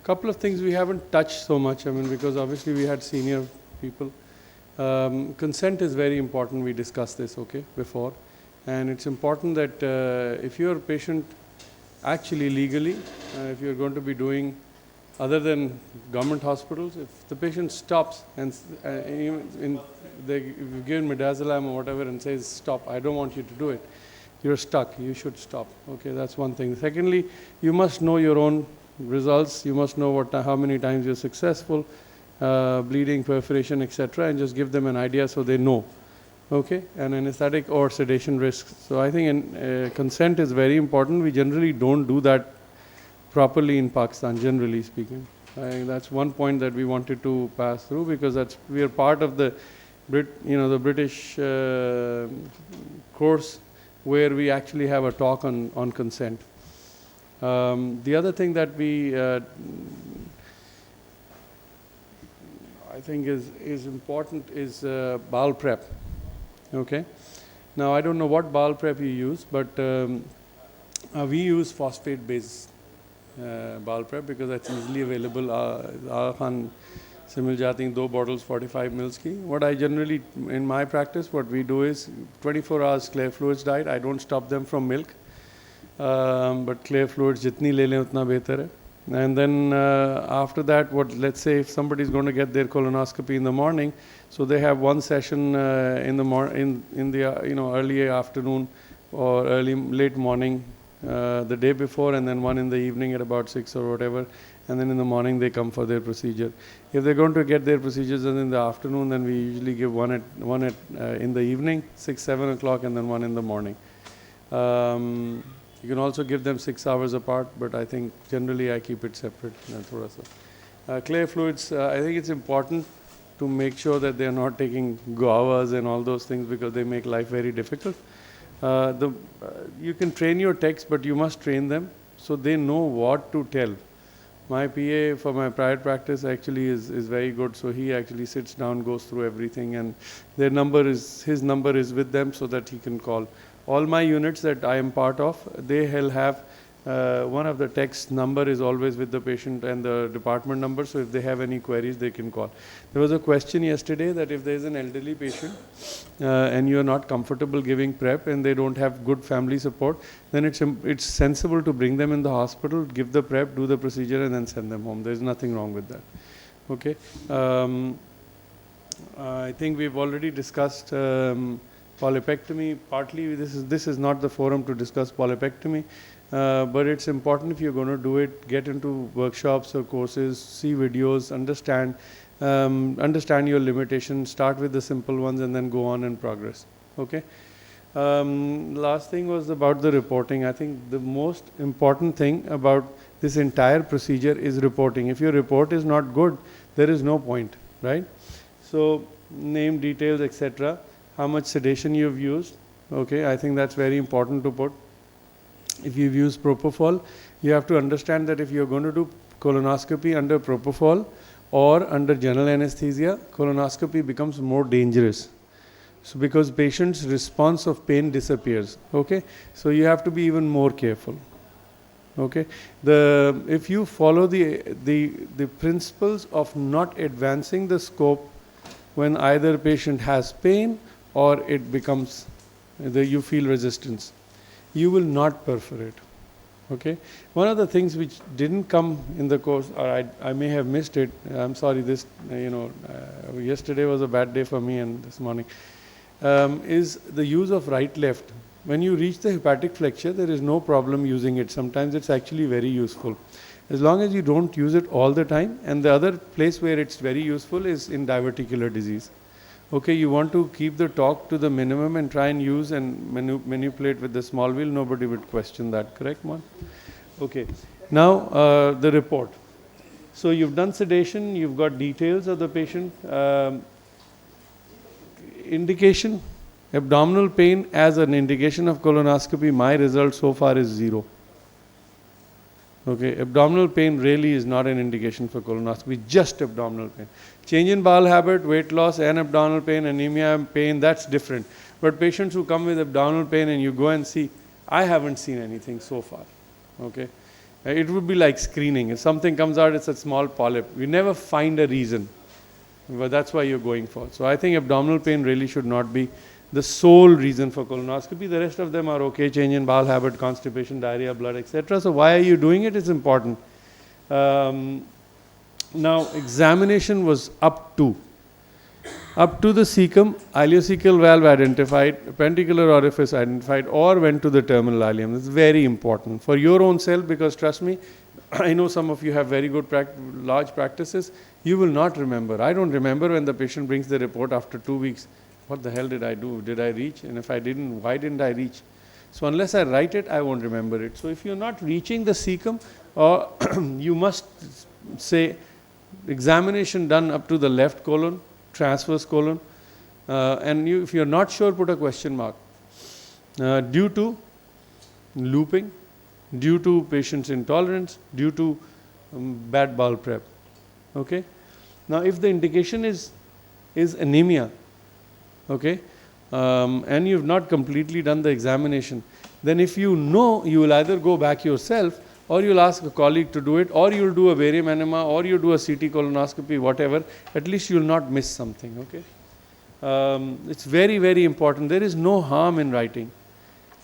Couple of things we haven't touched so much, I mean, because obviously we had senior people. Consent is very important. We discussed this, okay, before. And it's important that if you're a patient, actually legally, if you're going to be doing other than government hospitals, if the patient stops and if you give midazolam or whatever and says, stop, I don't want you to do it, you're stuck, you should stop. Okay, that's one thing. Secondly, you must know your own results. You must know how many times you're successful, bleeding, perforation, etc., and just give them an idea so they know. Okay, and anesthetic or sedation risks. So I think consent is very important. We generally don't do that properly in Pakistan, generally speaking. I think that's one point that we wanted to pass through, because we are part of the British course where we actually have a talk on consent. The other thing that I think is important is bowel prep. Okay. Now I don't know what bowel prep you use, but we use phosphate-based bowel prep because that's easily available. Khan se mil jati hain 2 bottles 45 mils ki. What I generally, in my practice, what we do is 24 hours clear fluids diet. I don't stop them from milk, but clear fluids jitni le lein utna behtar hai. And then after that, let's say if somebody is going to get their colonoscopy in the morning, so they have one session in the early afternoon or late morning the day before, and then one in the evening at about 6 or whatever, and then in the morning they come for their procedure. If they're going to get their procedures in the afternoon, then we usually give one in the evening, 6-7 o'clock, and then one in the morning. You can also give them 6 hours apart, but I think generally I keep it separate. Clear fluids, I think it's important to make sure that they are not taking guavas and all those things, because they make life very difficult. You can train your techs, but you must train them so they know what to tell. My PA for my private practice actually is very good, so he actually sits down, goes through everything, and his number is with them so that he can call. All my units that I am part of, they'll have one of the tech's number is always with the patient and the department number, so if they have any queries, they can call. There was a question yesterday that if there is an elderly patient and you are not comfortable giving prep and they don't have good family support, then it's sensible to bring them in the hospital, give the prep, do the procedure, and then send them home. There's nothing wrong with that. Okay. I think we've already discussed polypectomy. Partly this is not the forum to discuss polypectomy, but it's important if you're going to do it, get into workshops or courses, see videos, understand your limitations, start with the simple ones and then go on and progress. Okay. Last thing was about the reporting. I think the most important thing about this entire procedure is reporting. If your report is not good, there is no point, right? So name, details, etc. How much sedation you've used. Okay, I think that's very important to put. If you've used propofol, you have to understand that if you're going to do colonoscopy under propofol or under general anesthesia, colonoscopy becomes more dangerous. So because patient's response of pain disappears. Okay, so you have to be even more careful. Okay, if you follow the principles of not advancing the scope when either patient has pain or it becomes, you feel resistance, you will not perforate. Okay. One of the things which didn't come in the course, or I may have missed it, I'm sorry, yesterday was a bad day for me and this morning, is the use of right-left. When you reach the hepatic flexure, there is no problem using it. Sometimes it's actually very useful. As long as you don't use it all the time. And the other place where it's very useful is in diverticular disease. Okay, you want to keep the torque to the minimum and try and use and manipulate with the small wheel. Nobody would question that, correct, Mon? Okay, now the report. So you've done sedation, you've got details of the patient. Indication, abdominal pain as an indication of colonoscopy, my result so far is 0. Okay, abdominal pain really is not an indication for colonoscopy, just abdominal pain. Change in bowel habit, weight loss and abdominal pain, anemia, pain, that's different. But patients who come with abdominal pain and you go and see, I haven't seen anything so far. Okay, It would be like screening. If something comes out, it's a small polyp. We never find a reason. But that's why you're going for. So I think abdominal pain really should not be the sole reason for colonoscopy. The rest of them are okay: change in bowel habit, constipation, diarrhea, blood, etc. So why are you doing it? It's important. Now examination was up to the cecum, ileocecal valve identified, ventricular orifice identified, or went to the terminal ileum. It's very important for your own self, because trust me, I know some of you have very good large practices. You will not remember. I don't remember when the patient brings the report after 2 weeks. What the hell did I do? Did I reach? And if I didn't, why didn't I reach? So unless I write it, I won't remember it. So if you're not reaching the cecum, or you must say examination done up to the left colon, transverse colon, and if you're not sure, put a question mark. Due to looping, due to patient's intolerance, due to bad bowel prep. Okay. Now, if the indication is anemia, okay, and you've not completely done the examination, then if you know, you will either go back yourself, or you'll ask a colleague to do it, or you'll do a barium enema, or you do a CT colonoscopy, whatever. At least you'll not miss something. Okay. It's very, very important. There is no harm in writing.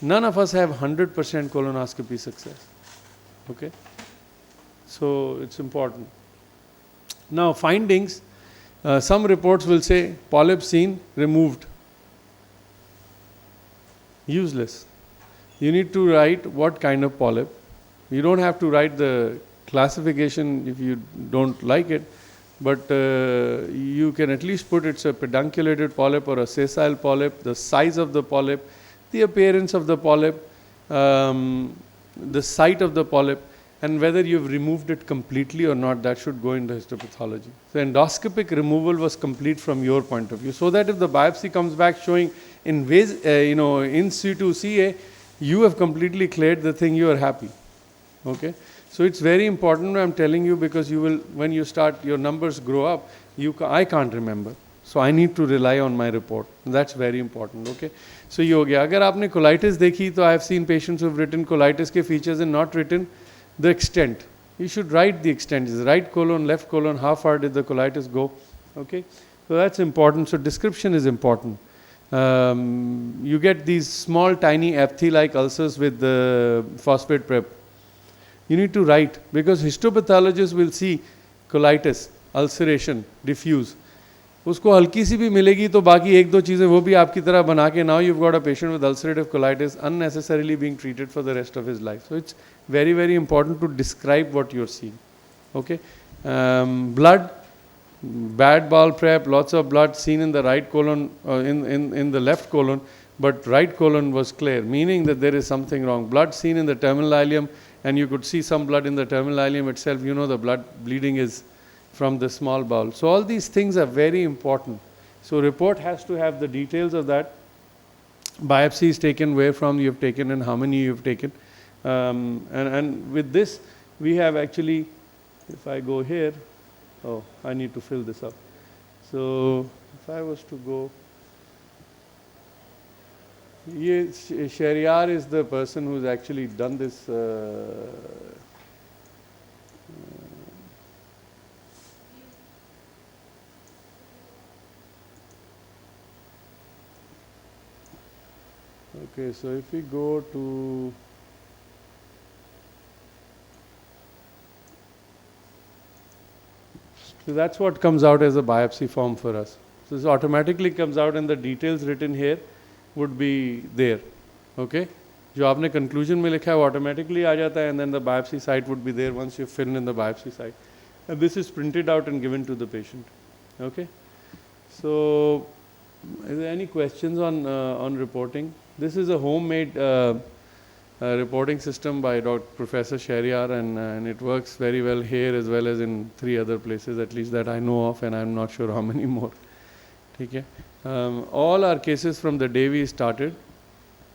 None of us have 100% colonoscopy success. Okay. So it's important. Now findings, some reports will say polyp seen, removed. Useless. You need to write what kind of polyp. You don't have to write the classification if you don't like it, but you can at least put it's a pedunculated polyp or a sessile polyp, the size of the polyp, the appearance of the polyp, the site of the polyp, and whether you've removed it completely or not. That should go into histopathology. So endoscopic removal was complete from your point of view, so that if the biopsy comes back showing in situ CA, you have completely cleared the thing, you are happy. Okay. So it's very important, I'm telling you, because you will, when you start, your numbers grow up, I can't remember. So I need to rely on my report. That's very important. Okay. So ये हो गया. अगर आपने colitis देखी, तो I have seen patients who have written colitis के features and not written the extent. You should write the extent. Is right colon, left colon, how far did the colitis go? Okay. So that's important. So description is important. You get these small tiny aphthy-like ulcers with the phosphate prep. You need to write, because histopathologists will see colitis, ulceration, diffuse. उसको हल्की सी भी मिलेगी तो बाकी एक दो चीज़ें वो भी आपकी तरह बना के, now you've got a patient with ulcerative colitis unnecessarily being treated for the rest of his life. So it's very, very important to describe what you're seeing. Okay. Blood, bad bowel prep, lots of blood seen in the right colon, in the left colon, but right colon was clear, meaning that there is something wrong. Blood seen in the terminal ileum, and you could see some blood in the terminal ileum itself. You know the blood bleeding is from the small bowel. So all these things are very important. So report has to have the details of that. Biopsy is taken, where from you have taken and how many you have taken. And with this, we have actually, if I go here, oh, I need to fill this up. So if I was to go, Shariar is the person who's actually done this. Okay, so if we go to so that's what comes out as a biopsy form for us. So this automatically comes out, and the details written here would be there. Okay, जो आपने conclusion में लिखा है वो automatically आ जाता है, and then the biopsy site would be there once you fill in the biopsy site, and this is printed out and given to the patient. Okay, so is there any questions on reporting? This is a homemade reporting system by Professor Shariar, and it works very well here as well as in 3 other places, at least that I know of, and I'm not sure how many more. Okay. All our cases from the day we started,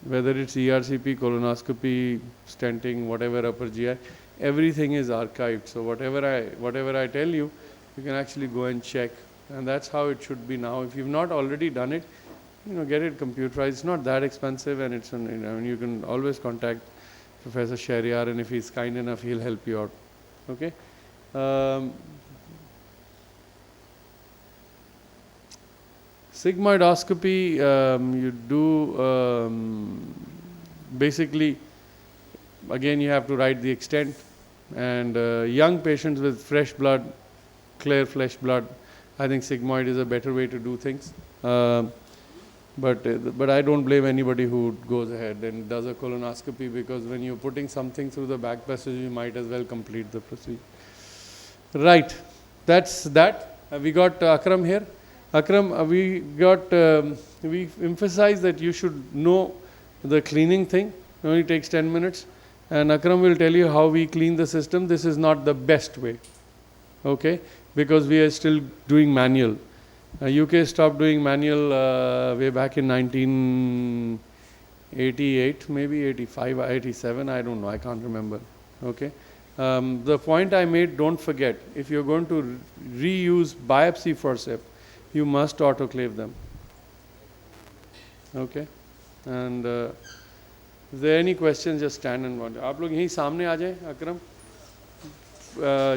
whether it's ERCP, colonoscopy, stenting, whatever upper GI, everything is archived. So whatever I tell you, you can actually go and check, and that's how it should be now. If you've not already done it, get it computerized. It's not that expensive, and it's you can always contact Professor Shahryar, and if he's kind enough, he'll help you out. Okay. Sigmoidoscopy, you do basically, again, you have to write the extent, and young patients with fresh blood, clear flesh blood, I think sigmoid is a better way to do things. But I don't blame anybody who goes ahead and does a colonoscopy, because when you're putting something through the back passage, you might as well complete the procedure. Right, that's that. We got Akram here. Akram, we emphasize that you should know the cleaning thing. It only takes 10 minutes. And Akram will tell you how we clean the system. This is not the best way, okay? Because we are still doing manual. UK stopped doing manual way back in 1988, maybe 85, 87, I don't know, I can't remember, okay? The point I made, don't forget, if you're going to reuse biopsy forceps, you must autoclave them, okay? And if there are any questions, just stand and wonder. आप लोग यहीं सामने आ जाएं, अकरम,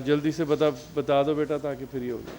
जल्दी से बता दो बेटा, ताकि फ्री हो जाए.